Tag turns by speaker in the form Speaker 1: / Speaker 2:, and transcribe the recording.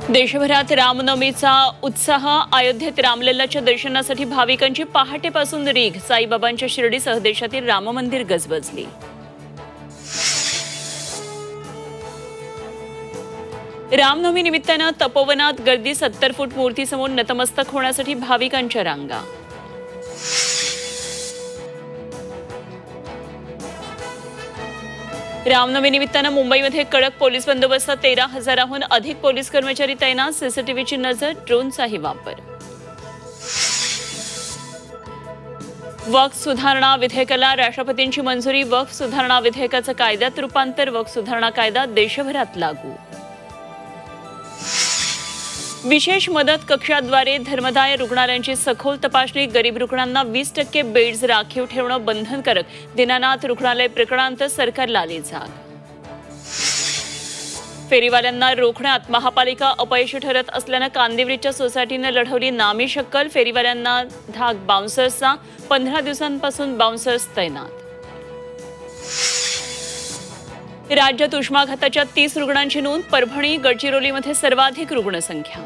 Speaker 1: देशभरात रामनवमीचा उत्साह। अयोध्येत रामलल्लाच्या दर्शनासाठी भाविकांची पहाटेपासून रीघ। साईबाबांच्या शिर्डीसह देशातील राम मंदिर गजबजली। रामनवमी निमित्तानं तपोवनात गर्दी। 70 फूट मूर्तीसमोर नतमस्तक होण्यासाठी भाविकांच्या रांगा। रामनवमी निमित्तानं मुंबईमध्ये कडक पोलीस बंदोबस्त। 13,000हून अधिक पोलीस कर्मचारी तैनात। सीसीटीव्हीची नजर, ड्रोनचाही वापर। वक्फ सुधारणा विधेयकाला राष्ट्रपतींची मंजुरी। वक्फ सुधारणा विधेयकाचं कायद्यात रूपांतर। वक्फ सुधारणा कायदा देशभरात लागू। विशेष मदत कक्षाद्वारे धर्मदाय रुग्णालयांची सखोल तपासणी। गरीब रुग्णांना 20% बेड्स राखीव ठेवणं बंधनकारक। दीनानाथ रुग्णालय प्रकरणांत सरकारला आली जाग। फेरीवाल्यांना रोखण्यात महापालिका अपयशी ठरत असल्यानं कांदिवलीच्या सोसायटीनं लढवली नामी शक्कल। फेरीवाल्यांना धाक बाउन्सर्सचा। 15 दिवसांपासून बाउन्सर्स तैनात। राज्यात उष्माघाताच्या 30 रुग्णांची नोंद। परभणी गडचिरोलीमध्ये सर्वाधिक रुग्णसंख्या।